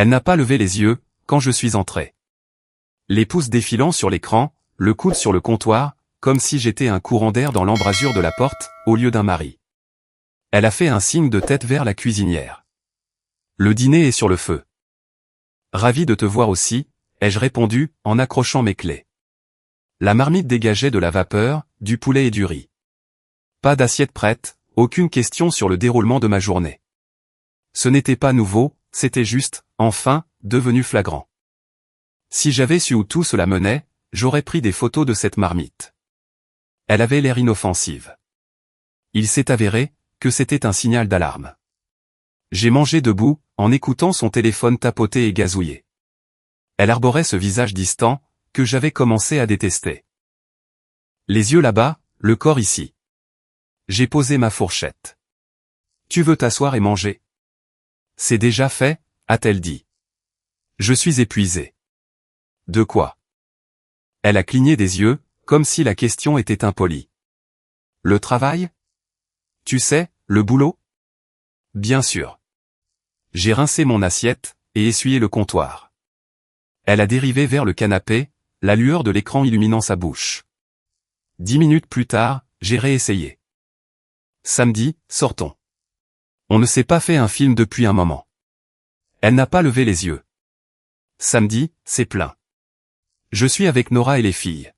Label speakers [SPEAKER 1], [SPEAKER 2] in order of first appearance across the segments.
[SPEAKER 1] Elle n'a pas levé les yeux, quand je suis entré. Les pouces défilant sur l'écran, le coude sur le comptoir, comme si j'étais un courant d'air dans l'embrasure de la porte, au lieu d'un mari. Elle a fait un signe de tête vers la cuisinière. Le dîner est sur le feu. Ravi de te voir aussi, ai-je répondu, en accrochant mes clés. La marmite dégageait de la vapeur, du poulet et du riz. Pas d'assiette prête, aucune question sur le déroulement de ma journée. Ce n'était pas nouveau, c'était juste, enfin, devenu flagrant. Si j'avais su où tout cela menait, j'aurais pris des photos de cette marmite. Elle avait l'air inoffensive. Il s'est avéré que c'était un signal d'alarme. J'ai mangé debout, en écoutant son téléphone tapoter et gazouiller. Elle arborait ce visage distant, que j'avais commencé à détester. Les yeux là-bas, le corps ici. J'ai posé ma fourchette. Tu veux t'asseoir et manger? C'est déjà fait, a-t-elle dit. Je suis épuisé. De quoi? Elle a cligné des yeux, comme si la question était impolie. Le travail? Tu sais, le boulot? Bien sûr. J'ai rincé mon assiette, et essuyé le comptoir. Elle a dérivé vers le canapé, la lueur de l'écran illuminant sa bouche. 10 minutes plus tard, j'ai réessayé. Samedi, sortons. On ne s'est pas fait un film depuis un moment. Elle n'a pas levé les yeux. Samedi, c'est plein. Je suis avec Nora et les filles.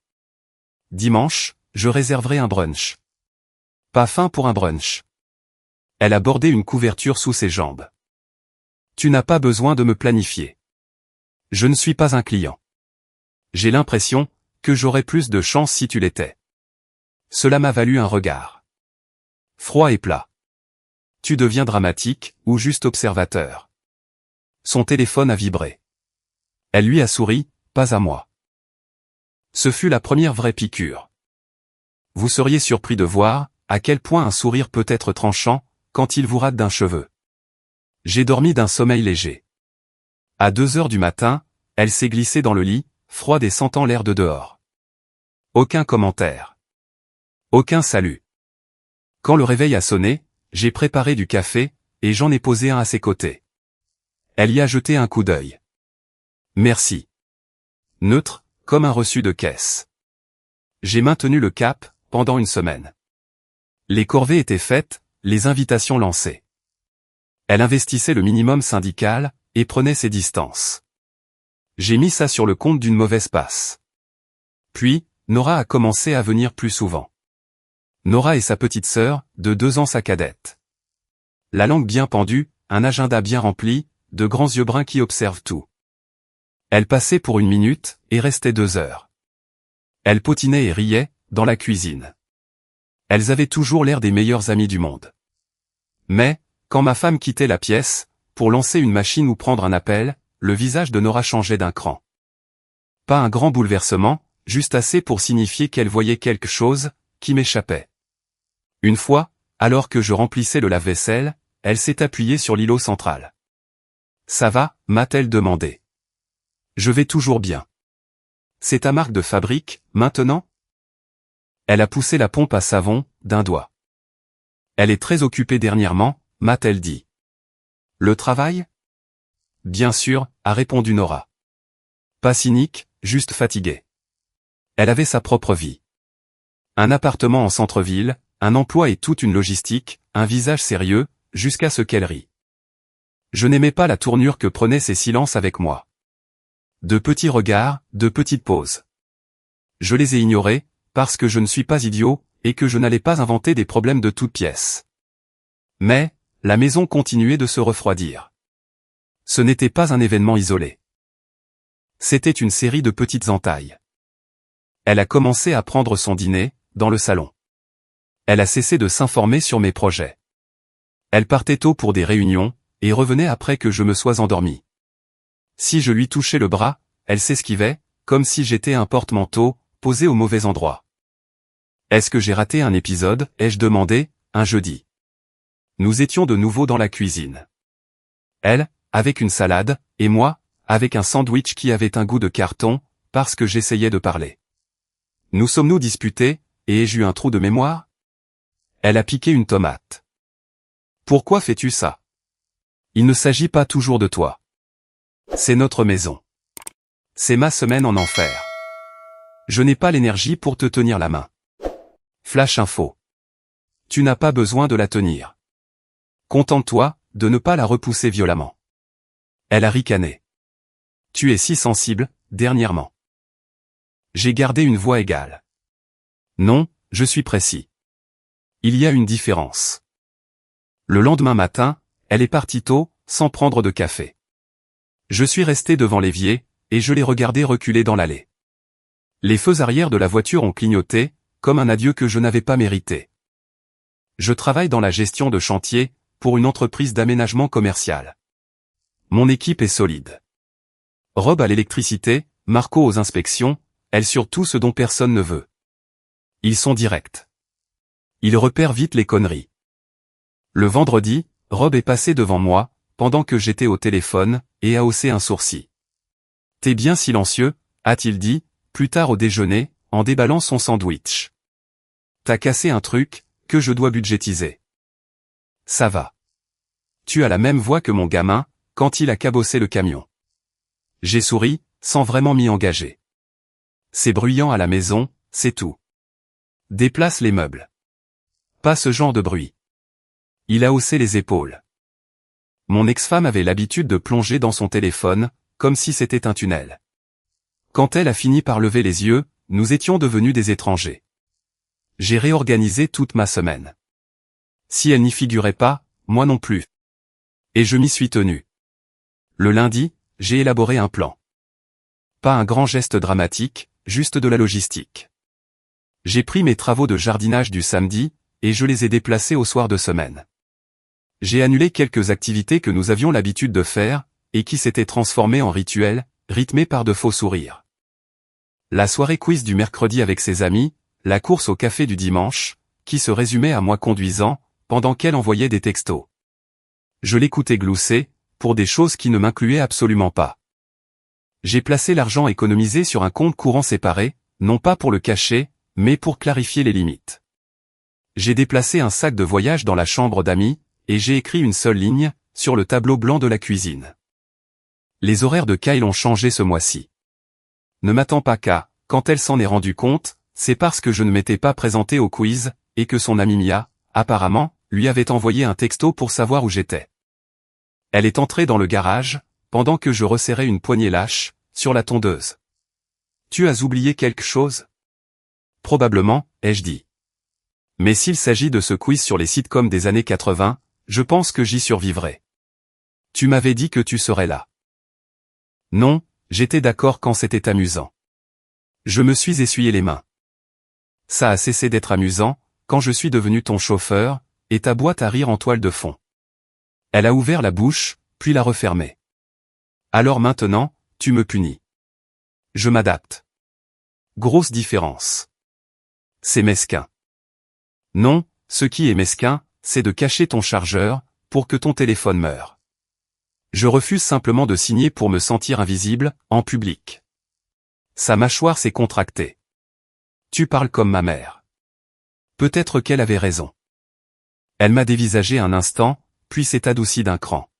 [SPEAKER 1] Dimanche, je réserverai un brunch. Pas faim pour un brunch. Elle a bordé une couverture sous ses jambes. Tu n'as pas besoin de me planifier. Je ne suis pas un client. J'ai l'impression que j'aurais plus de chance si tu l'étais. Cela m'a valu un regard. Froid et plat. Tu deviens dramatique, ou juste observateur. Son téléphone a vibré. Elle lui a souri, pas à moi. Ce fut la première vraie piqûre. Vous seriez surpris de voir à quel point un sourire peut être tranchant quand il vous rate d'un cheveu. J'ai dormi d'un sommeil léger. À 2 heures du matin, elle s'est glissée dans le lit, froide et sentant l'air de dehors. Aucun commentaire. Aucun salut. Quand le réveil a sonné, j'ai préparé du café, et j'en ai posé un à ses côtés. Elle y a jeté un coup d'œil. Merci. Neutre, comme un reçu de caisse. J'ai maintenu le cap, pendant une semaine. Les corvées étaient faites, les invitations lancées. Elle investissait le minimum syndical, et prenait ses distances. J'ai mis ça sur le compte d'une mauvaise passe. Puis, Nora a commencé à venir plus souvent. Nora et sa petite sœur, de 2 ans sa cadette. La langue bien pendue, un agenda bien rempli, de grands yeux bruns qui observent tout. Elle passait pour 1 minute, et restait 2 heures. Elle potinait et riait, dans la cuisine. Elles avaient toujours l'air des meilleures amies du monde. Mais, quand ma femme quittait la pièce, pour lancer une machine ou prendre un appel, le visage de Nora changeait d'un cran. Pas un grand bouleversement, juste assez pour signifier qu'elle voyait quelque chose, qui m'échappait. Une fois, alors que je remplissais le lave-vaisselle, elle s'est appuyée sur l'îlot central. « Ça va ?» m'a-t-elle demandé. « Je vais toujours bien. »« C'est ta marque de fabrique, maintenant ?» Elle a poussé la pompe à savon, d'un doigt. « Elle est très occupée dernièrement, » m'a-t-elle dit. « Le travail ?» Bien sûr, a répondu Nora. Pas cynique, juste fatiguée. Elle avait sa propre vie. Un appartement en centre-ville, un emploi et toute une logistique, un visage sérieux, jusqu'à ce qu'elle rit. Je n'aimais pas la tournure que prenaient ces silences avec moi. De petits regards, de petites pauses. Je les ai ignorés, parce que je ne suis pas idiot, et que je n'allais pas inventer des problèmes de toutes pièces. Mais, la maison continuait de se refroidir. Ce n'était pas un événement isolé. C'était une série de petites entailles. Elle a commencé à prendre son dîner, dans le salon. Elle a cessé de s'informer sur mes projets. Elle partait tôt pour des réunions, et revenait après que je me sois endormi. Si je lui touchais le bras, elle s'esquivait, comme si j'étais un porte-manteau, posé au mauvais endroit. Est-ce que j'ai raté un épisode, ai-je demandé, un jeudi. Nous étions de nouveau dans la cuisine. Elle, avec une salade, et moi, avec un sandwich qui avait un goût de carton, parce que j'essayais de parler. Nous sommes-nous disputés, et ai-je eu un trou de mémoire? Elle a piqué une tomate. Pourquoi fais-tu ça? Il ne s'agit pas toujours de toi. C'est notre maison. C'est ma semaine en enfer. Je n'ai pas l'énergie pour te tenir la main. Flash info. Tu n'as pas besoin de la tenir. Contente-toi de ne pas la repousser violemment. Elle a ricané. Tu es si sensible, dernièrement. J'ai gardé une voix égale. Non, je suis précis. Il y a une différence. Le lendemain matin, elle est partie tôt, sans prendre de café. Je suis resté devant l'évier, et je l'ai regardé reculer dans l'allée. Les feux arrière de la voiture ont clignoté, comme un adieu que je n'avais pas mérité. Je travaille dans la gestion de chantier, pour une entreprise d'aménagement commercial. Mon équipe est solide. Rob à l'électricité, Marco aux inspections, elle sur tout ce dont personne ne veut. Ils sont directs. Ils repèrent vite les conneries. Le vendredi, Rob est passé devant moi, pendant que j'étais au téléphone, et a haussé un sourcil. T'es bien silencieux, a-t-il dit, plus tard au déjeuner, en déballant son sandwich. T'as cassé un truc, que je dois budgétiser. Ça va. Tu as la même voix que mon gamin, quand il a cabossé le camion. J'ai souri, sans vraiment m'y engager. C'est bruyant à la maison, c'est tout. Déplace les meubles. Pas ce genre de bruit. Il a haussé les épaules. Mon ex-femme avait l'habitude de plonger dans son téléphone, comme si c'était un tunnel. Quand elle a fini par lever les yeux, nous étions devenus des étrangers. J'ai réorganisé toute ma semaine. Si elle n'y figurait pas, moi non plus. Et je m'y suis tenu. Le lundi, j'ai élaboré un plan. Pas un grand geste dramatique, juste de la logistique. J'ai pris mes travaux de jardinage du samedi, et je les ai déplacés au soir de semaine. J'ai annulé quelques activités que nous avions l'habitude de faire, et qui s'étaient transformées en rituels, rythmés par de faux sourires. La soirée quiz du mercredi avec ses amis, la course au café du dimanche, qui se résumait à moi conduisant, pendant qu'elle envoyait des textos. Je l'écoutais glousser, pour des choses qui ne m'incluaient absolument pas. J'ai placé l'argent économisé sur un compte courant séparé, non pas pour le cacher, mais pour clarifier les limites. J'ai déplacé un sac de voyage dans la chambre d'amis, et j'ai écrit une seule ligne, sur le tableau blanc de la cuisine. Les horaires de Kyle ont changé ce mois-ci. Ne m'attends pas qu'à, quand elle s'en est rendue compte, c'est parce que je ne m'étais pas présenté au quiz, et que son amie Mia, apparemment, lui avait envoyé un texto pour savoir où j'étais. Elle est entrée dans le garage, pendant que je resserrais une poignée lâche, sur la tondeuse. Tu as oublié quelque chose? Probablement, ai-je dit. Mais s'il s'agit de ce quiz sur les sitcoms des années 80, je pense que j'y survivrai. Tu m'avais dit que tu serais là. Non, j'étais d'accord quand c'était amusant. Je me suis essuyé les mains. Ça a cessé d'être amusant, quand je suis devenu ton chauffeur, et ta boîte à rire en toile de fond. Elle a ouvert la bouche, puis l'a refermée. Alors maintenant, tu me punis. Je m'adapte. Grosse différence. C'est mesquin. Non, ce qui est mesquin, c'est de cacher ton chargeur, pour que ton téléphone meure. Je refuse simplement de signer pour me sentir invisible, en public. Sa mâchoire s'est contractée. Tu parles comme ma mère. Peut-être qu'elle avait raison. Elle m'a dévisagé un instant, puis s'est adoucie d'un cran.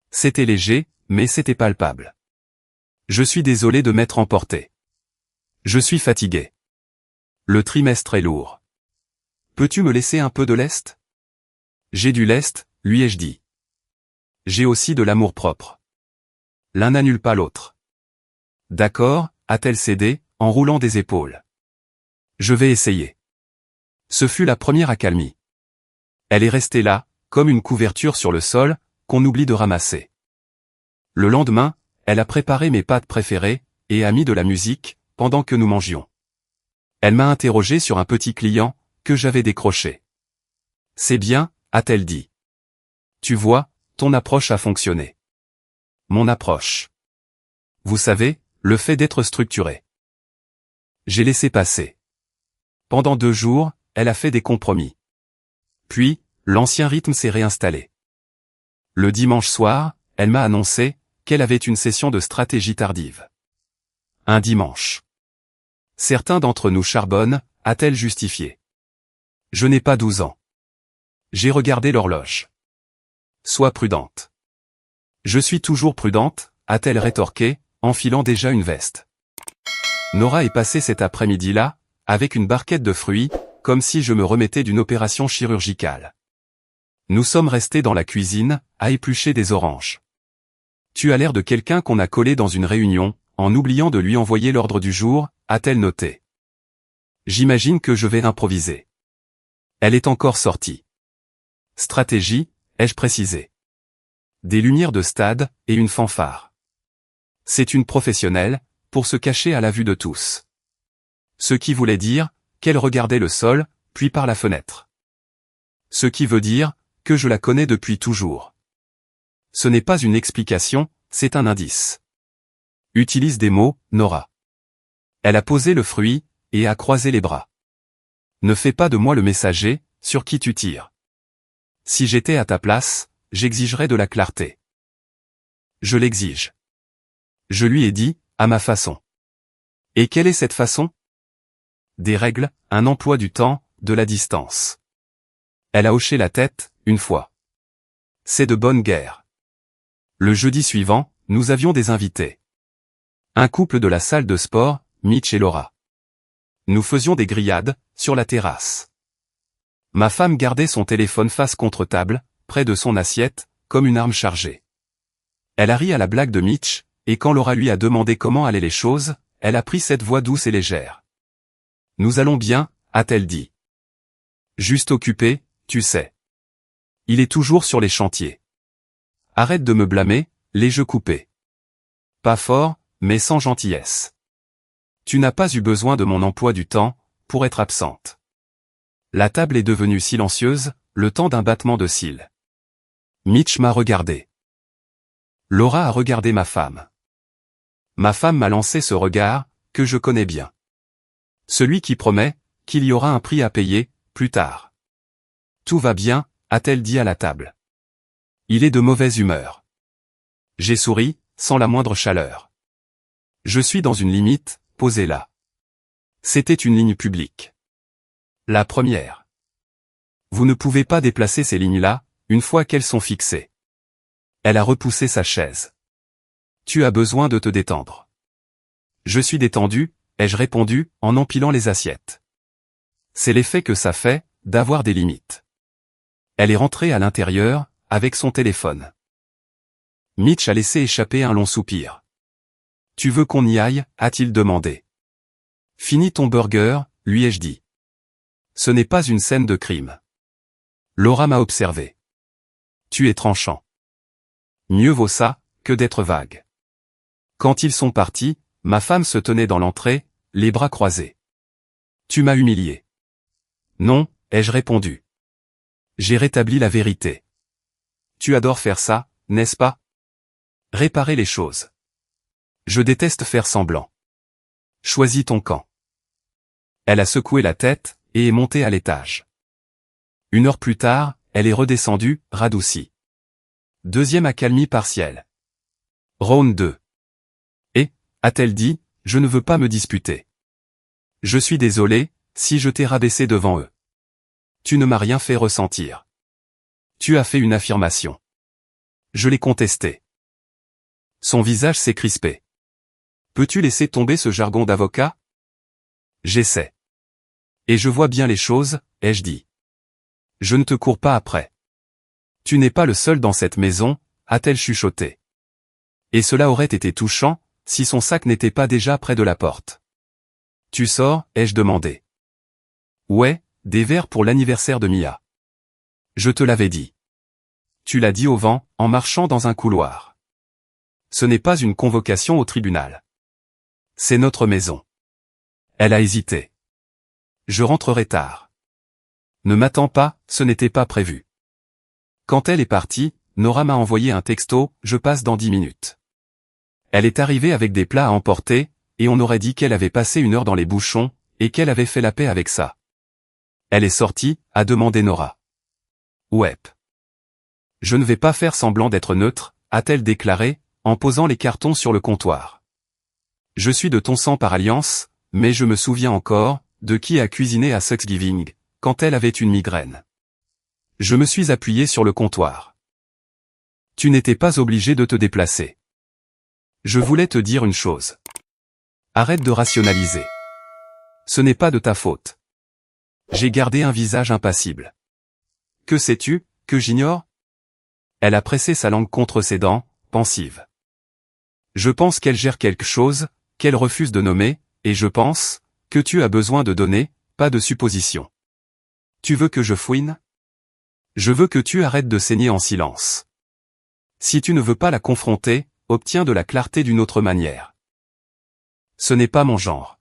[SPEAKER 1] C'était léger, mais c'était palpable. Je suis désolé de m'être emporté. Je suis fatigué. Le trimestre est lourd. Peux-tu me laisser un peu de lest? J'ai du lest, lui ai-je dit. J'ai aussi de l'amour-propre. L'un n'annule pas l'autre. D'accord, a-t-elle cédé, en roulant des épaules. Je vais essayer. Ce fut la première accalmie. Elle est restée là, comme une couverture sur le sol, qu'on oublie de ramasser. Le lendemain, elle a préparé mes pâtes préférées, et a mis de la musique, pendant que nous mangions. Elle m'a interrogé sur un petit client, que j'avais décroché. C'est bien, a-t-elle dit. Tu vois, ton approche a fonctionné. Mon approche. Vous savez, le fait d'être structuré. J'ai laissé passer. Pendant 2 jours, elle a fait des compromis. Puis, l'ancien rythme s'est réinstallé. Le dimanche soir, elle m'a annoncé qu'elle avait une session de stratégie tardive. Un dimanche. Certains d'entre nous charbonnent, a-t-elle justifié. Je n'ai pas 12 ans. J'ai regardé l'horloge. Sois prudente. Je suis toujours prudente, a-t-elle rétorqué, enfilant déjà une veste. Nora est passée cet après-midi-là, avec une barquette de fruits, comme si je me remettais d'une opération chirurgicale. Nous sommes restés dans la cuisine, à éplucher des oranges. Tu as l'air de quelqu'un qu'on a collé dans une réunion, en oubliant de lui envoyer l'ordre du jour, a-t-elle noté. J'imagine que je vais improviser. Elle est encore sortie. Stratégie, ai-je précisé. Des lumières de stade, et une fanfare. C'est une professionnelle, pour se cacher à la vue de tous. Ce qui voulait dire, qu'elle regardait le sol, puis par la fenêtre. Ce qui veut dire, que je la connais depuis toujours. Ce n'est pas une explication, c'est un indice. Utilise des mots, Nora. Elle a posé le fruit, et a croisé les bras. Ne fais pas de moi le messager, sur qui tu tires. Si j'étais à ta place, j'exigerais de la clarté. Je l'exige. Je lui ai dit, à ma façon. Et quelle est cette façon? Des règles, un emploi du temps, de la distance. Elle a hoché la tête, une fois. C'est de bonne guerre. Le jeudi suivant, nous avions des invités. Un couple de la salle de sport, Mitch et Laura. Nous faisions des grillades, sur la terrasse. Ma femme gardait son téléphone face contre table, près de son assiette, comme une arme chargée. Elle a ri à la blague de Mitch, et quand Laura lui a demandé comment allaient les choses, elle a pris cette voix douce et légère. Nous allons bien, a-t-elle dit. Juste occupé, tu sais. Il est toujours sur les chantiers. Arrête de me blâmer, les jeux coupés. Pas fort, mais sans gentillesse. Tu n'as pas eu besoin de mon emploi du temps, pour être absente. La table est devenue silencieuse, le temps d'un battement de cils. Mitch m'a regardé. Laura a regardé ma femme. Ma femme m'a lancé ce regard, que je connais bien. Celui qui promet, qu'il y aura un prix à payer, plus tard. Tout va bien, a-t-elle dit à la table. Il est de mauvaise humeur. J'ai souri, sans la moindre chaleur. Je suis dans une limite, posée là. C'était une ligne publique. La première. Vous ne pouvez pas déplacer ces lignes-là, une fois qu'elles sont fixées. Elle a repoussé sa chaise. Tu as besoin de te détendre. Je suis détendu, ai-je répondu, en empilant les assiettes. C'est l'effet que ça fait, d'avoir des limites. Elle est rentrée à l'intérieur, avec son téléphone. Mitch a laissé échapper un long soupir. Tu veux qu'on y aille, a-t-il demandé. Finis ton burger, lui ai-je dit. Ce n'est pas une scène de crime. Laura m'a observé. Tu es tranchant. Mieux vaut ça, que d'être vague. Quand ils sont partis, ma femme se tenait dans l'entrée, les bras croisés. Tu m'as humilié. Non, ai-je répondu. J'ai rétabli la vérité. Tu adores faire ça, n'est-ce pas? Réparer les choses. Je déteste faire semblant. Choisis ton camp. Elle a secoué la tête, et est montée à l'étage. 1 heure plus tard, elle est redescendue, radoucie. Deuxième accalmie partielle. Round 2. Et, a-t-elle dit, je ne veux pas me disputer. Je suis désolé, si je t'ai rabaissé devant eux. Tu ne m'as rien fait ressentir. Tu as fait une affirmation. Je l'ai contestée. Son visage s'est crispé. Peux-tu laisser tomber ce jargon d'avocat? J'essaie. Et je vois bien les choses, ai-je dit. Je ne te cours pas après. Tu n'es pas le seul dans cette maison, a-t-elle chuchoté. Et cela aurait été touchant, si son sac n'était pas déjà près de la porte. Tu sors, ai-je demandé. Ouais, des verres pour l'anniversaire de Mia. Je te l'avais dit. Tu l'as dit au vent, en marchant dans un couloir. Ce n'est pas une convocation au tribunal. C'est notre maison. Elle a hésité. Je rentrerai tard. Ne m'attends pas, ce n'était pas prévu. Quand elle est partie, Nora m'a envoyé un texto, je passe dans 10 minutes. Elle est arrivée avec des plats à emporter, et on aurait dit qu'elle avait passé 1 heure dans les bouchons, et qu'elle avait fait la paix avec ça. Elle est sortie, a demandé Nora. Ouais. Je ne vais pas faire semblant d'être neutre, a-t-elle déclaré, en posant les cartons sur le comptoir. Je suis de ton sang par alliance, mais je me souviens encore, de qui a cuisiné à Thanksgiving, quand elle avait une migraine. Je me suis appuyé sur le comptoir. Tu n'étais pas obligé de te déplacer. Je voulais te dire une chose. Arrête de rationaliser. Ce n'est pas de ta faute. J'ai gardé un visage impassible. Que sais-tu, que j'ignore? Elle a pressé sa langue contre ses dents, pensive. Je pense qu'elle gère quelque chose, qu'elle refuse de nommer, et je pense que tu as besoin de données, pas de suppositions. Tu veux que je fouine? Je veux que tu arrêtes de saigner en silence. Si tu ne veux pas la confronter, obtiens de la clarté d'une autre manière. Ce n'est pas mon genre.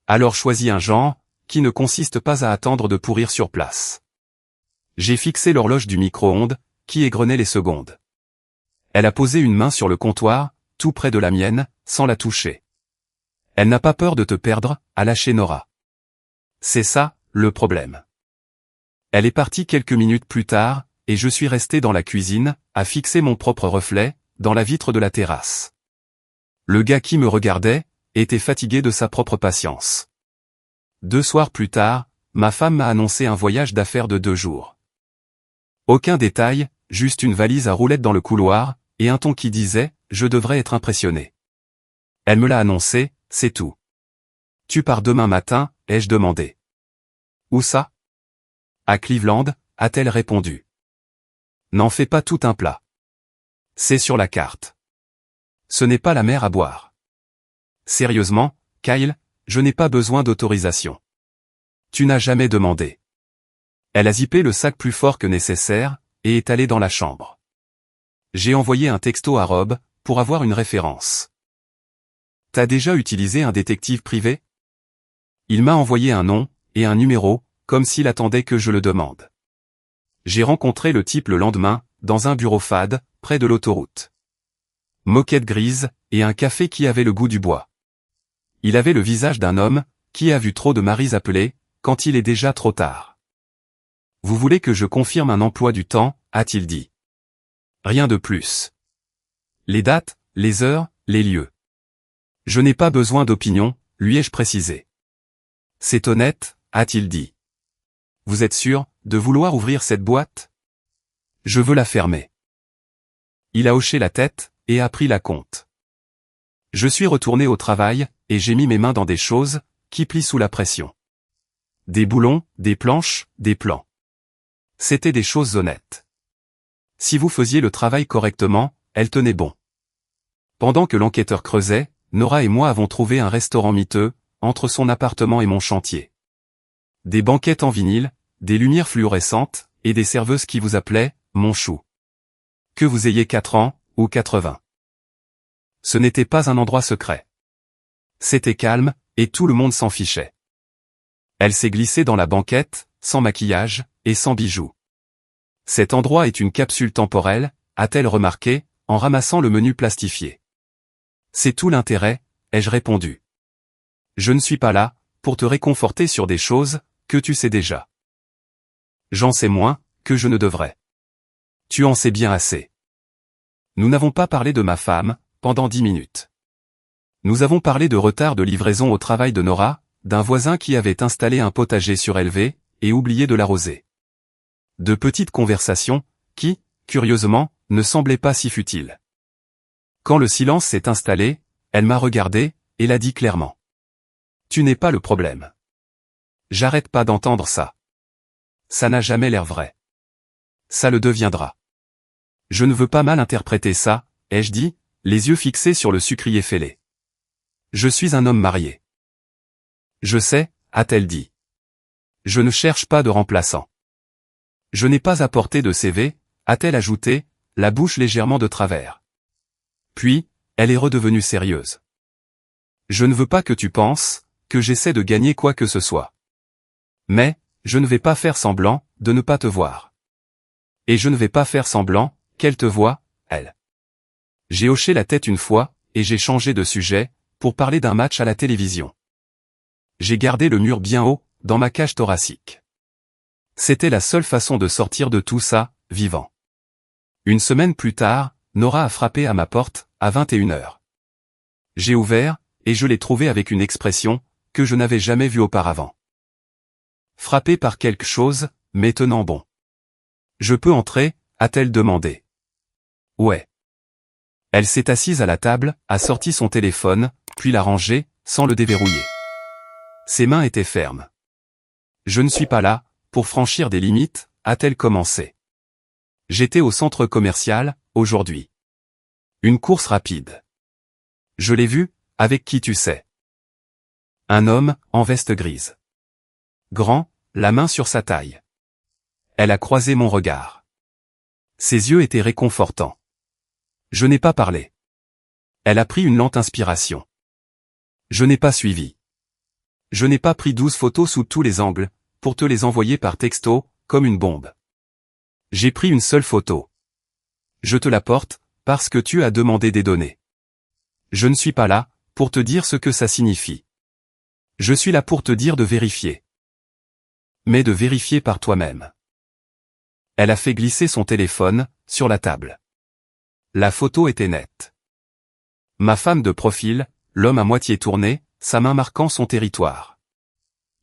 [SPEAKER 1] Alors choisis un genre, qui ne consiste pas à attendre de pourrir sur place. J'ai fixé l'horloge du micro-ondes, qui égrenait les secondes. Elle a posé une main sur le comptoir, tout près de la mienne, sans la toucher. Elle n'a pas peur de te perdre, a lâché Nora. C'est ça, le problème. Elle est partie quelques minutes plus tard, et je suis resté dans la cuisine, à fixer mon propre reflet, dans la vitre de la terrasse. Le gars qui me regardait, était fatigué de sa propre patience. 2 soirs plus tard, ma femme m'a annoncé un voyage d'affaires de 2 jours. Aucun détail, juste une valise à roulettes dans le couloir, et un ton qui disait « Je devrais être impressionné ». Elle me l'a annoncé, c'est tout. « Tu pars demain matin ?» ai-je demandé. « Où ça ?»« À Cleveland » a-t-elle répondu. « N'en fais pas tout un plat. C'est sur la carte. Ce n'est pas la mer à boire. Sérieusement, Kyle, je n'ai pas besoin d'autorisation. Tu n'as jamais demandé. » Elle a zippé le sac plus fort que nécessaire, et est allée dans la chambre. J'ai envoyé un texto à Rob, pour avoir une référence. T'as déjà utilisé un détective privé? Il m'a envoyé un nom, et un numéro, comme s'il attendait que je le demande. J'ai rencontré le type le lendemain, dans un bureau fade, près de l'autoroute. Moquette grise, et un café qui avait le goût du bois. Il avait le visage d'un homme, qui a vu trop de maris appeler, quand il est déjà trop tard. Vous voulez que je confirme un emploi du temps, a-t-il dit. Rien de plus. Les dates, les heures, les lieux. Je n'ai pas besoin d'opinion, lui ai-je précisé. C'est honnête, a-t-il dit. Vous êtes sûr, de vouloir ouvrir cette boîte? Je veux la fermer. Il a hoché la tête, et a pris la compte. Je suis retourné au travail, et j'ai mis mes mains dans des choses, qui plient sous la pression. Des boulons, des planches, des plans. C'était des choses honnêtes. Si vous faisiez le travail correctement, elles tenaient bon. Pendant que l'enquêteur creusait, Nora et moi avons trouvé un restaurant miteux, entre son appartement et mon chantier. Des banquettes en vinyle, des lumières fluorescentes, et des serveuses qui vous appelaient « mon chou ». Que vous ayez 4 ans, ou 80. Ce n'était pas un endroit secret. C'était calme, et tout le monde s'en fichait. Elle s'est glissée dans la banquette, sans maquillage, et sans bijoux. Cet endroit est une capsule temporelle, a-t-elle remarqué, en ramassant le menu plastifié. C'est tout l'intérêt, ai-je répondu. Je ne suis pas là, pour te réconforter sur des choses, que tu sais déjà. J'en sais moins, que je ne devrais. Tu en sais bien assez. Nous n'avons pas parlé de ma femme, pendant 10 minutes. Nous avons parlé de retard de livraison au travail de Nora, d'un voisin qui avait installé un potager surélevé, et oublié de l'arroser. De petites conversations, qui, curieusement, ne semblaient pas si futiles. Quand le silence s'est installé, elle m'a regardé, et l'a dit clairement. Tu n'es pas le problème. J'arrête pas d'entendre ça. Ça n'a jamais l'air vrai. Ça le deviendra. Je ne veux pas mal interpréter ça, ai-je dit, les yeux fixés sur le sucrier fêlé. Je suis un homme marié. Je sais, a-t-elle dit. Je ne cherche pas de remplaçant. Je n'ai pas apporté de CV, a-t-elle ajouté, la bouche légèrement de travers. Puis, elle est redevenue sérieuse. Je ne veux pas que tu penses, que j'essaie de gagner quoi que ce soit. Mais, je ne vais pas faire semblant, de ne pas te voir. Et je ne vais pas faire semblant, qu'elle te voie, elle. J'ai hoché la tête une fois, et j'ai changé de sujet, pour parler d'un match à la télévision. J'ai gardé le mur bien haut, dans ma cage thoracique. C'était la seule façon de sortir de tout ça, vivant. Une semaine plus tard, Nora a frappé à ma porte, à 21h. J'ai ouvert, et je l'ai trouvée avec une expression, que je n'avais jamais vue auparavant. Frappée par quelque chose, mais tenant bon. Je peux entrer, a-t-elle demandé. Ouais. Elle s'est assise à la table, a sorti son téléphone, puis l'a rangé, sans le déverrouiller. Ses mains étaient fermes. Je ne suis pas là, pour franchir des limites, a-t-elle commencé. J'étais au centre commercial, aujourd'hui. Une course rapide. Je l'ai vu, avec qui tu sais. Un homme, en veste grise. Grand, la main sur sa taille. Elle a croisé mon regard. Ses yeux étaient réconfortants. Je n'ai pas parlé. Elle a pris une lente inspiration. Je n'ai pas suivi. Je n'ai pas pris 12 photos sous tous les angles, pour te les envoyer par texto, comme une bombe. J'ai pris une seule photo. Je te la porte, parce que tu as demandé des données. Je ne suis pas là, pour te dire ce que ça signifie. Je suis là pour te dire de vérifier. Mais de vérifier par toi-même. Elle a fait glisser son téléphone, sur la table. La photo était nette. Ma femme de profil, l'homme à moitié tourné, sa main marquant son territoire.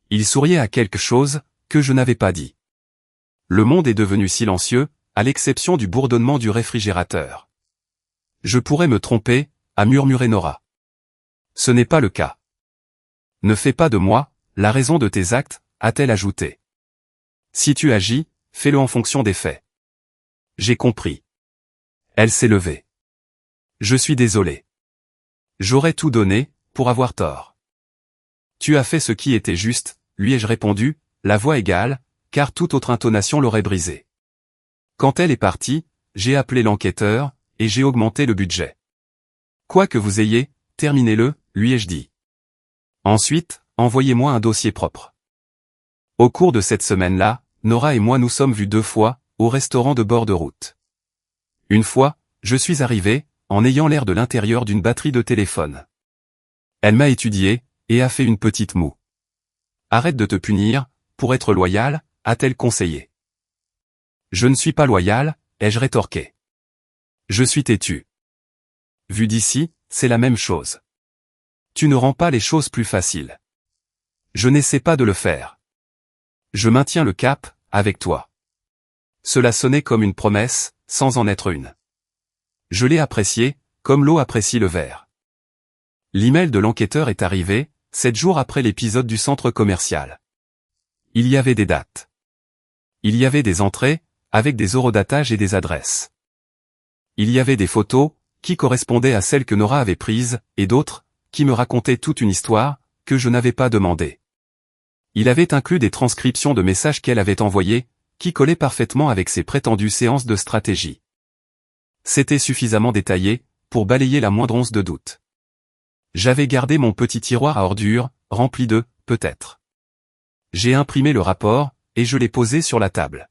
[SPEAKER 1] Il souriait à quelque chose, que je n'avais pas dit. Le monde est devenu silencieux, à l'exception du bourdonnement du réfrigérateur. Je pourrais me tromper, a murmuré Nora. Ce n'est pas le cas. Ne fais pas de moi, la raison de tes actes, a-t-elle ajouté. Si tu agis, fais-le en fonction des faits. J'ai compris. Elle s'est levée. Je suis désolé. J'aurais tout donné, pour avoir tort. Tu as fait ce qui était juste, lui ai-je répondu, la voix égale, car toute autre intonation l'aurait brisée. Quand elle est partie, j'ai appelé l'enquêteur, et j'ai augmenté le budget. Quoi que vous ayez, terminez-le, lui ai-je dit. Ensuite, envoyez-moi un dossier propre. Au cours de cette semaine-là, Nora et moi nous sommes vus 2 fois, au restaurant de bord de route. Une fois, je suis arrivé, en ayant l'air de l'intérieur d'une batterie de téléphone. Elle m'a étudié, et a fait une petite moue. Arrête de te punir, pour être loyal, a-t-elle conseillé. Je ne suis pas loyal, ai-je rétorqué. Je suis têtu. Vu d'ici, c'est la même chose. Tu ne rends pas les choses plus faciles. Je n'essaie pas de le faire. Je maintiens le cap, avec toi. Cela sonnait comme une promesse, sans en être une. Je l'ai apprécié, comme l'eau apprécie le verre. L'email de l'enquêteur est arrivé, 7 jours après l'épisode du centre commercial. Il y avait des dates. Il y avait des entrées, avec des horodatages et des adresses. Il y avait des photos, qui correspondaient à celles que Nora avait prises, et d'autres, qui me racontaient toute une histoire, que je n'avais pas demandée. Il avait inclus des transcriptions de messages qu'elle avait envoyés, qui collaient parfaitement avec ses prétendues séances de stratégie. C'était suffisamment détaillé, pour balayer la moindre once de doute. J'avais gardé mon petit tiroir à ordures, rempli de « peut-être ». J'ai imprimé le rapport, et je l'ai posé sur la table.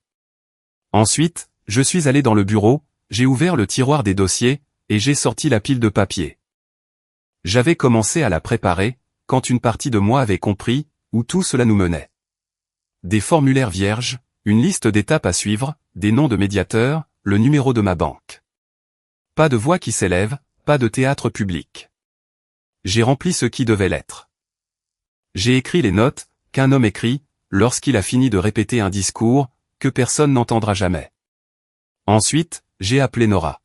[SPEAKER 1] Ensuite, je suis allé dans le bureau, j'ai ouvert le tiroir des dossiers, et j'ai sorti la pile de papier. J'avais commencé à la préparer, quand une partie de moi avait compris, où tout cela nous menait. Des formulaires vierges, une liste d'étapes à suivre, des noms de médiateurs, le numéro de ma banque. Pas de voix qui s'élève, pas de théâtre public. J'ai rempli ce qui devait l'être. J'ai écrit les notes, qu'un homme écrit, lorsqu'il a fini de répéter un discours, que personne n'entendra jamais. Ensuite, j'ai appelé Nora.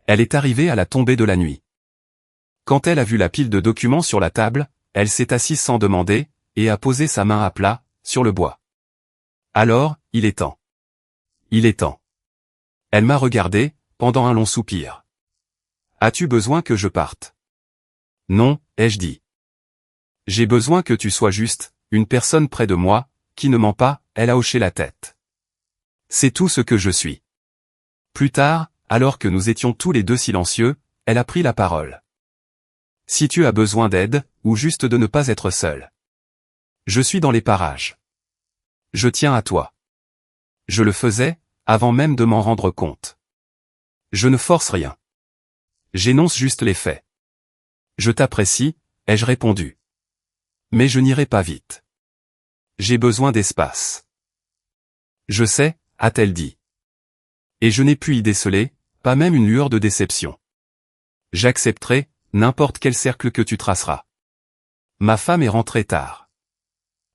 [SPEAKER 1] Elle est arrivée à la tombée de la nuit. Quand elle a vu la pile de documents sur la table, elle s'est assise sans demander, et a posé sa main à plat, sur le bois. Alors, il est temps. Il est temps. Elle m'a regardé, pendant un long soupir. As-tu besoin que je parte? Non, ai-je dit. J'ai besoin que tu sois juste, une personne près de moi, qui ne ment pas, elle a hoché la tête. C'est tout ce que je suis. Plus tard, alors que nous étions tous les deux silencieux, elle a pris la parole. Si tu as besoin d'aide, ou juste de ne pas être seul. Je suis dans les parages. Je tiens à toi. Je le faisais, avant même de m'en rendre compte. Je ne force rien. J'énonce juste les faits. Je t'apprécie, ai-je répondu. Mais je n'irai pas vite. J'ai besoin d'espace. Je sais, a-t-elle dit. Et je n'ai pu y déceler, pas même une lueur de déception. J'accepterai, n'importe quel cercle que tu traceras. Ma femme est rentrée tard.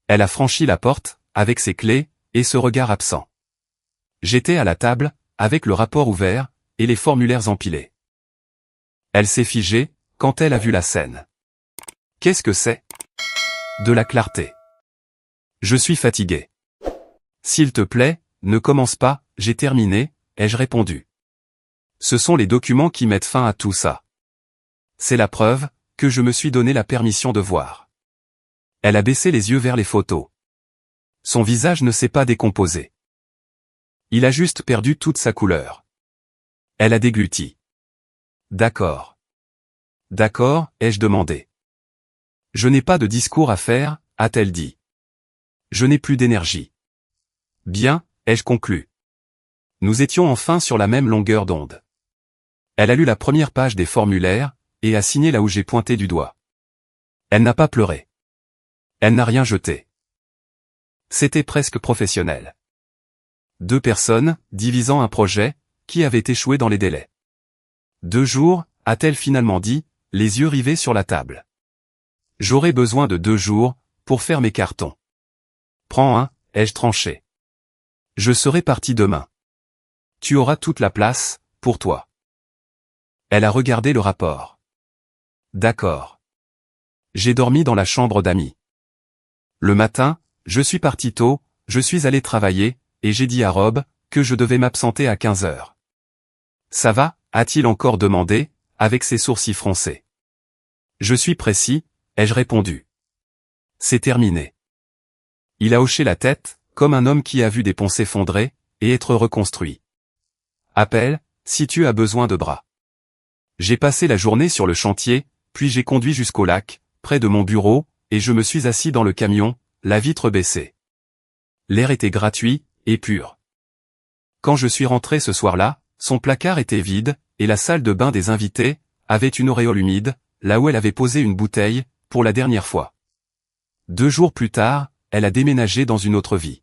[SPEAKER 1] Elle a franchi la porte, avec ses clés, et ce regard absent. J'étais à la table, avec le rapport ouvert, et les formulaires empilés. Elle s'est figée, quand elle a vu la scène. Qu'est-ce que c'est? De la clarté. Je suis fatigué. S'il te plaît, ne commence pas, j'ai terminé, ai-je répondu. Ce sont les documents qui mettent fin à tout ça. C'est la preuve que je me suis donné la permission de voir. Elle a baissé les yeux vers les photos. Son visage ne s'est pas décomposé. Il a juste perdu toute sa couleur. Elle a dégluti. D'accord. D'accord, ai-je demandé. Je n'ai pas de discours à faire, a-t-elle dit. Je n'ai plus d'énergie. Bien, ai-je conclu. Nous étions enfin sur la même longueur d'onde. Elle a lu la première page des formulaires, et a signé là où j'ai pointé du doigt. Elle n'a pas pleuré. Elle n'a rien jeté. C'était presque professionnel. 2 personnes, divisant un projet, qui avait échoué dans les délais. 2 jours, a-t-elle finalement dit, les yeux rivés sur la table. J'aurai besoin de 2 jours, pour faire mes cartons. Prends un, ai-je tranché. Je serai parti demain. Tu auras toute la place, pour toi. Elle a regardé le rapport. D'accord. J'ai dormi dans la chambre d'amis. Le matin, je suis parti tôt, je suis allé travailler, et j'ai dit à Rob, que je devais m'absenter à 15 heures. Ça va, a-t-il encore demandé, avec ses sourcils froncés. Je suis précis, ai-je répondu. C'est terminé. Il a hoché la tête, comme un homme qui a vu des ponts s'effondrer, et être reconstruit. Appelle, si tu as besoin de bras. J'ai passé la journée sur le chantier, puis j'ai conduit jusqu'au lac, près de mon bureau, et je me suis assis dans le camion, la vitre baissée. L'air était gratuit, et pur. Quand je suis rentré ce soir-là, son placard était vide, et la salle de bain des invités avait une auréole humide, là où elle avait posé une bouteille, pour la dernière fois. 2 jours plus tard, elle a déménagé dans une autre vie.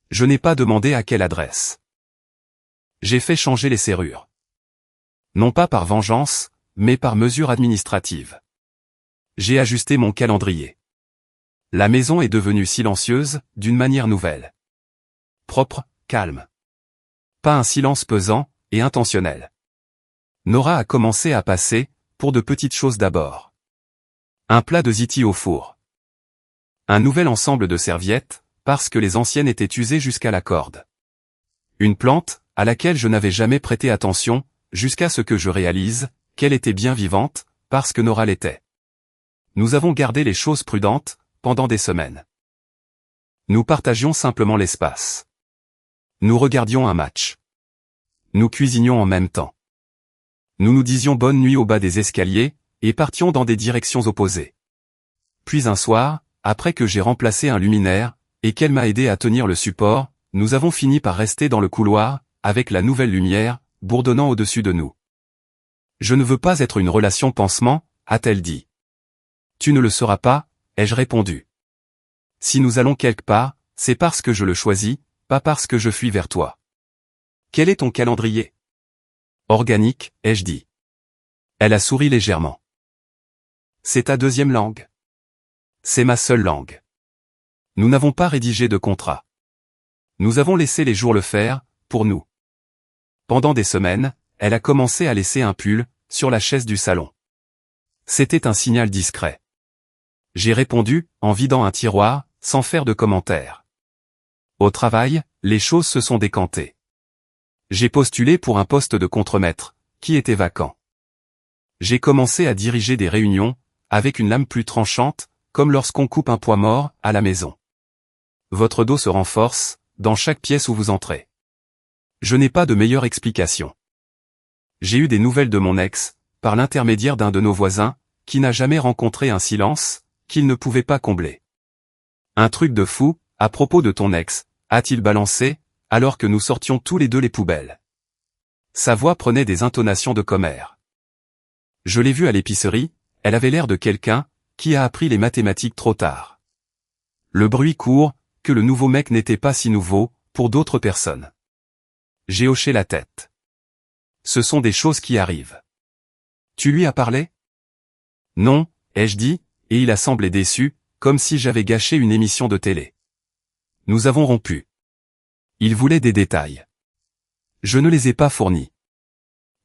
[SPEAKER 1] Je n'ai pas demandé à quelle adresse. J'ai fait changer les serrures. Non pas par vengeance, mais par mesure administrative. J'ai ajusté mon calendrier. La maison est devenue silencieuse, d'une manière nouvelle. Propre, calme. Pas un silence pesant, et intentionnel. Nora a commencé à passer, pour de petites choses d'abord. Un plat de ziti au four. Un nouvel ensemble de serviettes, parce que les anciennes étaient usées jusqu'à la corde. Une plante, à laquelle je n'avais jamais prêté attention, jusqu'à ce que je réalise, qu'elle était bien vivante, parce que Nora l'était. Nous avons gardé les choses prudentes, pendant des semaines. Nous partagions simplement l'espace. Nous regardions un match. Nous cuisinions en même temps. Nous nous disions bonne nuit au bas des escaliers, et partions dans des directions opposées. Puis un soir, après que j'ai remplacé un luminaire, et qu'elle m'a aidé à tenir le support, nous avons fini par rester dans le couloir, avec la nouvelle lumière, bourdonnant au-dessus de nous. Je ne veux pas être une relation pansement, a-t-elle dit. Tu ne le seras pas, ai-je répondu. Si nous allons quelque part, c'est parce que je le choisis, pas parce que je fuis vers toi. Quel est ton calendrier? Organique, ai-je dit. Elle a souri légèrement. C'est ta 2e langue? C'est ma seule langue. Nous n'avons pas rédigé de contrat. Nous avons laissé les jours le faire, pour nous. Pendant des semaines, elle a commencé à laisser un pull, sur la chaise du salon. C'était un signal discret. J'ai répondu, en vidant un tiroir, sans faire de commentaires. Au travail, les choses se sont décantées. J'ai postulé pour un poste de contremaître, qui était vacant. J'ai commencé à diriger des réunions, avec une lame plus tranchante, comme lorsqu'on coupe un pois mort, à la maison. Votre dos se renforce, dans chaque pièce où vous entrez. Je n'ai pas de meilleure explication. J'ai eu des nouvelles de mon ex, par l'intermédiaire d'un de nos voisins, qui n'a jamais rencontré un silence, qu'il ne pouvait pas combler. Un truc de fou, à propos de ton ex, a-t-il balancé, alors que nous sortions tous les deux les poubelles. Sa voix prenait des intonations de commère. Je l'ai vue à l'épicerie, elle avait l'air de quelqu'un, qui a appris les mathématiques trop tard. Le bruit court, que le nouveau mec n'était pas si nouveau, pour d'autres personnes. J'ai hoché la tête. Ce sont des choses qui arrivent. Tu lui as parlé? Non, ai-je dit, et il a semblé déçu, comme si j'avais gâché une émission de télé. Nous avons rompu. Il voulait des détails. Je ne les ai pas fournis.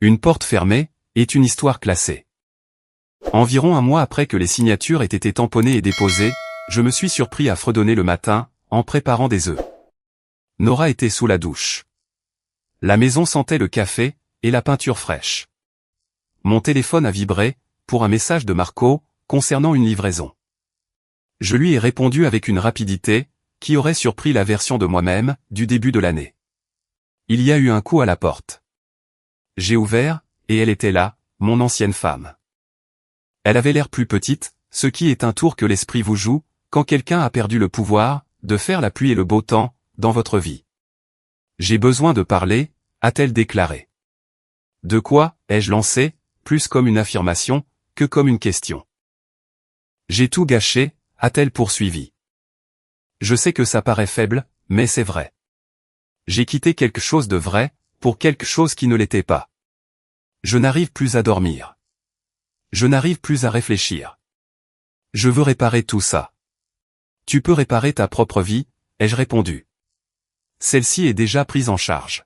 [SPEAKER 1] Une porte fermée, est une histoire classée. Environ un mois après que les signatures aient été tamponnées et déposées, je me suis surpris à fredonner le matin, en préparant des œufs. Nora était sous la douche. La maison sentait le café et la peinture fraîche. Mon téléphone a vibré, pour un message de Marco, concernant une livraison. Je lui ai répondu avec une rapidité, qui aurait surpris la version de moi-même, du début de l'année. Il y a eu un coup à la porte. J'ai ouvert, et elle était là, mon ancienne femme. Elle avait l'air plus petite, ce qui est un tour que l'esprit vous joue, quand quelqu'un a perdu le pouvoir, de faire la pluie et le beau temps, dans votre vie. J'ai besoin de parler, a-t-elle déclaré. De quoi, ai-je lancé, plus comme une affirmation, que comme une question. J'ai tout gâché, a-t-elle poursuivi. Je sais que ça paraît faible, mais c'est vrai. J'ai quitté quelque chose de vrai, pour quelque chose qui ne l'était pas. Je n'arrive plus à dormir. Je n'arrive plus à réfléchir. Je veux réparer tout ça. Tu peux réparer ta propre vie, ai-je répondu. Celle-ci est déjà prise en charge.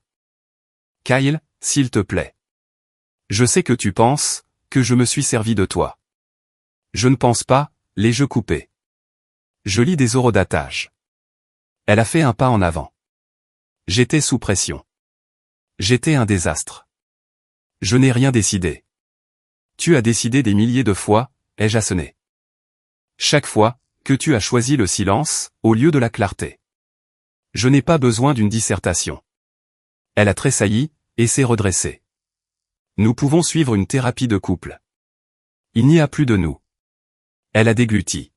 [SPEAKER 1] Kyle, s'il te plaît. Je sais que tu penses, que je me suis servi de toi. Je ne pense pas, les jeux coupés. Je lis des horodatage. Elle a fait un pas en avant. J'étais sous pression. J'étais un désastre. Je n'ai rien décidé. Tu as décidé des milliers de fois, ai-je assoné. Chaque fois, que tu as choisi le silence, au lieu de la clarté. Je n'ai pas besoin d'une dissertation. Elle a tressailli, et s'est redressée. Nous pouvons suivre une thérapie de couple. Il n'y a plus de nous. Elle a dégluti.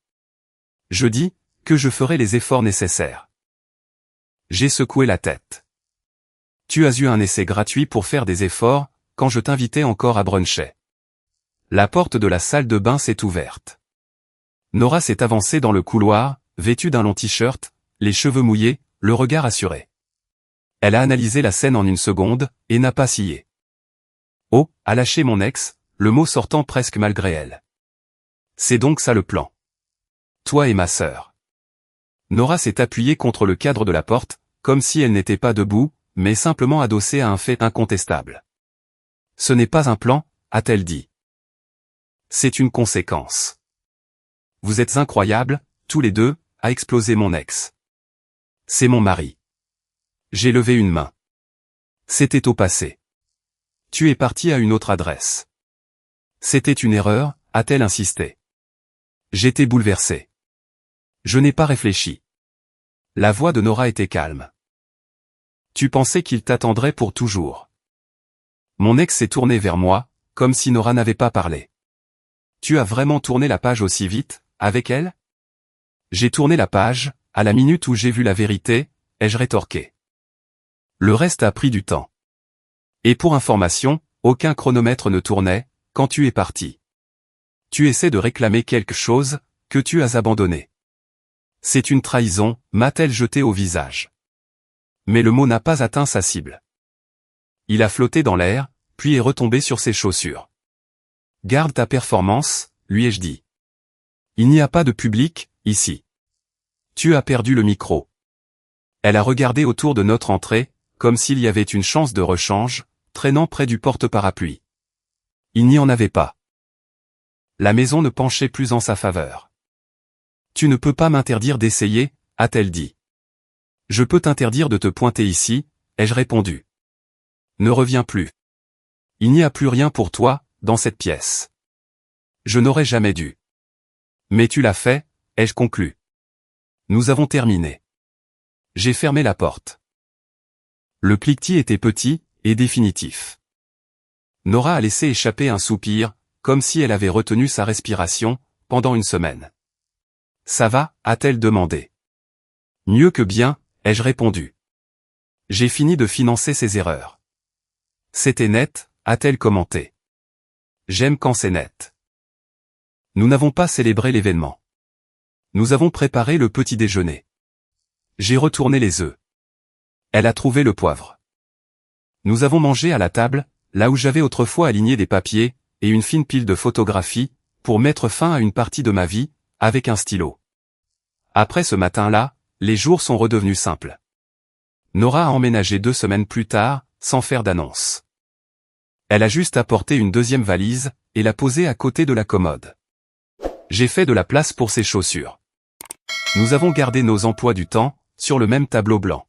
[SPEAKER 1] Je dis, que je ferai les efforts nécessaires. J'ai secoué la tête. Tu as eu un essai gratuit pour faire des efforts, quand je t'invitais encore à bruncher. La porte de la salle de bain s'est ouverte. Nora s'est avancée dans le couloir, vêtue d'un long t-shirt, les cheveux mouillés, le regard assuré. Elle a analysé la scène en une seconde, et n'a pas scié. Oh, a lâché mon ex, le mot sortant presque malgré elle. C'est donc ça le plan. Toi et ma sœur. Nora s'est appuyée contre le cadre de la porte, comme si elle n'était pas debout, mais simplement adossée à un fait incontestable. Ce n'est pas un plan, a-t-elle dit. C'est une conséquence. Vous êtes incroyables, tous les deux, a explosé mon ex. C'est mon mari. J'ai levé une main. C'était au passé. Tu es parti à une autre adresse. C'était une erreur, a-t-elle insisté. J'étais bouleversé. Je n'ai pas réfléchi. La voix de Nora était calme. Tu pensais qu'il t'attendrait pour toujours. Mon ex s'est tourné vers moi, comme si Nora n'avait pas parlé. Tu as vraiment tourné la page aussi vite, avec elle? J'ai tourné la page, à la minute où j'ai vu la vérité, ai-je rétorqué. Le reste a pris du temps. Et pour information, aucun chronomètre ne tournait, quand tu es parti. Tu essaies de réclamer quelque chose, que tu as abandonné. C'est une trahison, m'a-t-elle jeté au visage. Mais le mot n'a pas atteint sa cible. Il a flotté dans l'air, puis est retombé sur ses chaussures. Garde ta performance, lui ai-je dit. Il n'y a pas de public, ici. Tu as perdu le micro. Elle a regardé autour de notre entrée, comme s'il y avait une chance de rechange, traînant près du porte-parapluie. Il n'y en avait pas. La maison ne penchait plus en sa faveur. Tu ne peux pas m'interdire d'essayer, a-t-elle dit. Je peux t'interdire de te pointer ici, ai-je répondu. Ne reviens plus. Il n'y a plus rien pour toi, dans cette pièce. Je n'aurais jamais dû. Mais tu l'as fait, ai-je conclu. Nous avons terminé. J'ai fermé la porte. Le cliquetis était petit, et définitif. Nora a laissé échapper un soupir, comme si elle avait retenu sa respiration, pendant une semaine. Ça va, a-t-elle demandé. Mieux que bien, ai-je répondu. J'ai fini de financer ses erreurs. C'était net, a-t-elle commenté. J'aime quand c'est net. Nous n'avons pas célébré l'événement. Nous avons préparé le petit déjeuner. J'ai retourné les œufs. Elle a trouvé le poivre. Nous avons mangé à la table, là où j'avais autrefois aligné des papiers, et une fine pile de photographies, pour mettre fin à une partie de ma vie, avec un stylo. Après ce matin-là, les jours sont redevenus simples. Nora a emménagé 2 semaines plus tard, sans faire d'annonce. Elle a juste apporté une deuxième valise, et l'a posée à côté de la commode. J'ai fait de la place pour ses chaussures. Nous avons gardé nos emplois du temps, sur le même tableau blanc.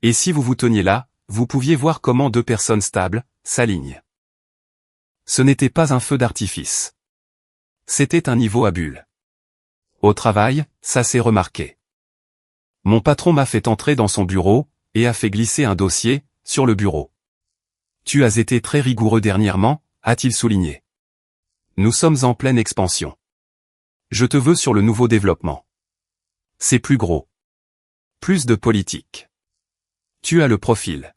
[SPEAKER 1] Et si vous vous teniez là, vous pouviez voir comment deux personnes stables s'alignent. Ce n'était pas un feu d'artifice. C'était un niveau à bulles. Au travail, ça s'est remarqué. Mon patron m'a fait entrer dans son bureau, et a fait glisser un dossier, sur le bureau. Tu as été très rigoureux dernièrement, a-t-il souligné. Nous sommes en pleine expansion. Je te veux sur le nouveau développement. C'est plus gros. Plus de politique. Tu as le profil.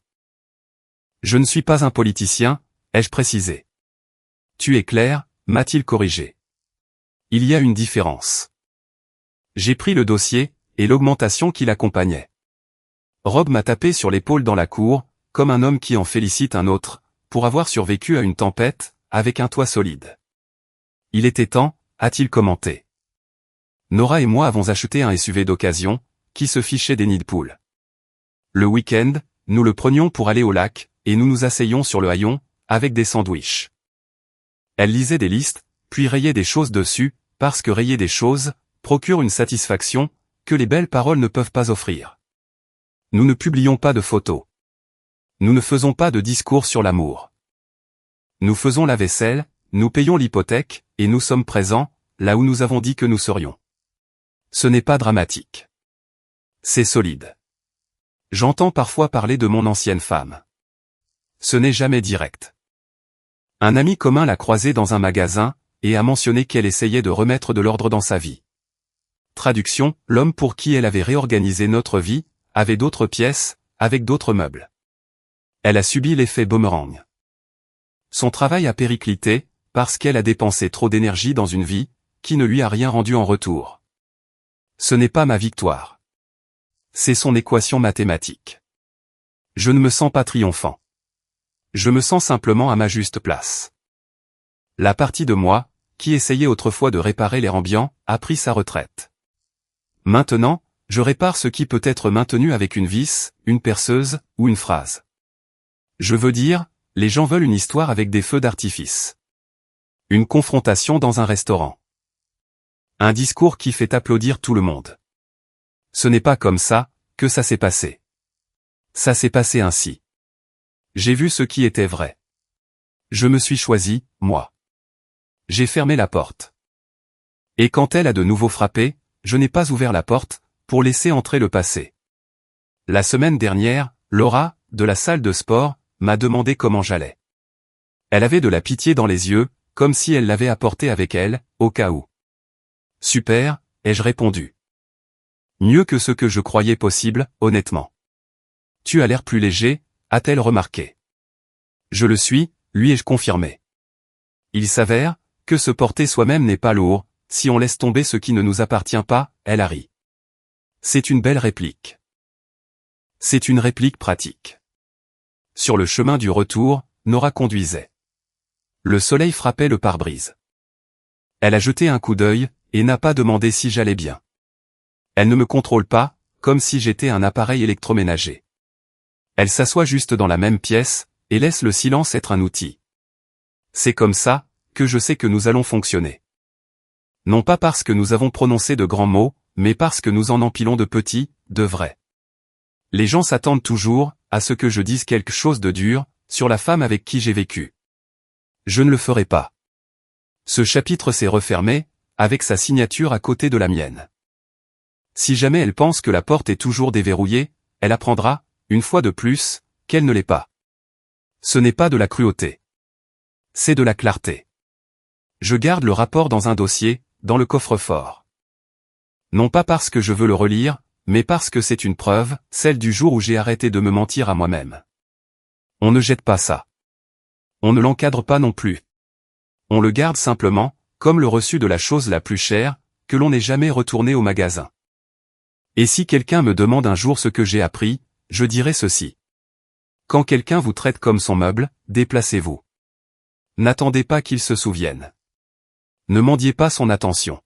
[SPEAKER 1] Je ne suis pas un politicien, ai-je précisé. Tu es clair, m'a-t-il corrigé. Il y a une différence. J'ai pris le dossier, et l'augmentation qui l'accompagnait. Rob m'a tapé sur l'épaule dans la cour, comme un homme qui en félicite un autre, pour avoir survécu à une tempête, avec un toit solide. Il était temps, a-t-il commenté. Nora et moi avons acheté un SUV d'occasion, qui se fichait des nids de poules. Le week-end, nous le prenions pour aller au lac, et nous nous asseyions sur le haillon, avec des sandwichs. Elle lisait des listes, puis rayait des choses dessus, parce que rayer des choses, procure une satisfaction, que les belles paroles ne peuvent pas offrir. Nous ne publions pas de photos. Nous ne faisons pas de discours sur l'amour. Nous faisons la vaisselle, nous payons l'hypothèque, et nous sommes présents, là où nous avons dit que nous serions. Ce n'est pas dramatique. C'est solide. J'entends parfois parler de mon ancienne femme. Ce n'est jamais direct. Un ami commun l'a croisée dans un magasin, et a mentionné qu'elle essayait de remettre de l'ordre dans sa vie. Traduction, l'homme pour qui elle avait réorganisé notre vie, avait d'autres pièces, avec d'autres meubles. Elle a subi l'effet boomerang. Son travail a périclité, parce qu'elle a dépensé trop d'énergie dans une vie, qui ne lui a rien rendu en retour. Ce n'est pas ma victoire. C'est son équation mathématique. Je ne me sens pas triomphant. Je me sens simplement à ma juste place. La partie de moi, qui essayait autrefois de réparer l'air ambiant, a pris sa retraite. Maintenant, je répare ce qui peut être maintenu avec une vis, une perceuse, ou une phrase. Je veux dire, les gens veulent une histoire avec des feux d'artifice. Une confrontation dans un restaurant. Un discours qui fait applaudir tout le monde. Ce n'est pas comme ça, que ça s'est passé. Ça s'est passé ainsi. J'ai vu ce qui était vrai. Je me suis choisi, moi. J'ai fermé la porte. Et quand elle a de nouveau frappé, je n'ai pas ouvert la porte, pour laisser entrer le passé. La semaine dernière, Laura, de la salle de sport, m'a demandé comment j'allais. Elle avait de la pitié dans les yeux, comme si elle l'avait apporté avec elle, au cas où. Super, ai-je répondu. Mieux que ce que je croyais possible, honnêtement. Tu as l'air plus léger, a-t-elle remarqué. Je le suis, lui ai-je confirmé. Il s'avère, que se porter soi-même n'est pas lourd, si on laisse tomber ce qui ne nous appartient pas, elle a ri. C'est une belle réplique. C'est une réplique pratique. Sur le chemin du retour, Nora conduisait. Le soleil frappait le pare-brise. Elle a jeté un coup d'œil, et n'a pas demandé si j'allais bien. Elle ne me contrôle pas, comme si j'étais un appareil électroménager. Elle s'assoit juste dans la même pièce, et laisse le silence être un outil. C'est comme ça, que je sais que nous allons fonctionner. Non pas parce que nous avons prononcé de grands mots, mais parce que nous en empilons de petits, de vrais. Les gens s'attendent toujours, à ce que je dise quelque chose de dur, sur la femme avec qui j'ai vécu. Je ne le ferai pas. Ce chapitre s'est refermé, avec sa signature à côté de la mienne. Si jamais elle pense que la porte est toujours déverrouillée, elle apprendra, une fois de plus, qu'elle ne l'est pas. Ce n'est pas de la cruauté. C'est de la clarté. Je garde le rapport dans un dossier, dans le coffre-fort. Non pas parce que je veux le relire, mais parce que c'est une preuve, celle du jour où j'ai arrêté de me mentir à moi-même. On ne jette pas ça. On ne l'encadre pas non plus. On le garde simplement, comme le reçu de la chose la plus chère, que l'on n'ait jamais retourné au magasin. Et si quelqu'un me demande un jour ce que j'ai appris, je dirai ceci. Quand quelqu'un vous traite comme son meuble, déplacez-vous. N'attendez pas qu'il se souvienne. Ne mendiez pas son attention.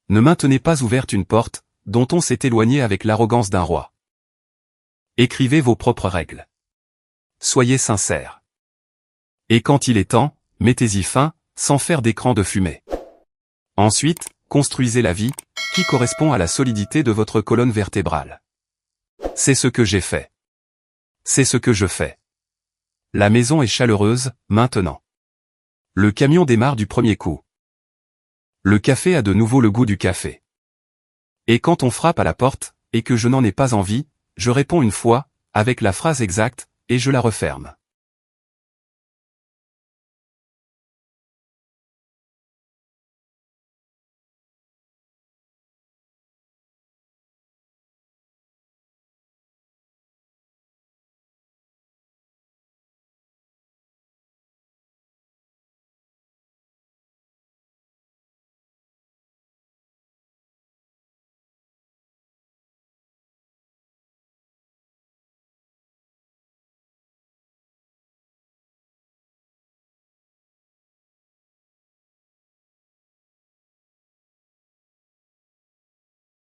[SPEAKER 1] Ne maintenez pas ouverte une porte, dont on s'est éloigné avec l'arrogance d'un roi. Écrivez vos propres règles. Soyez sincères. Et quand il est temps, mettez-y fin, sans faire d'écran de fumée. Ensuite, construisez la vie, qui correspond à la solidité de votre colonne vertébrale. C'est ce que j'ai fait. C'est ce que je fais. La maison est chaleureuse, maintenant. Le camion démarre du premier coup. Le café a de nouveau le goût du café. Et quand on frappe à la porte, et que je n'en ai pas envie, je réponds une fois, avec la phrase exacte, et je la referme.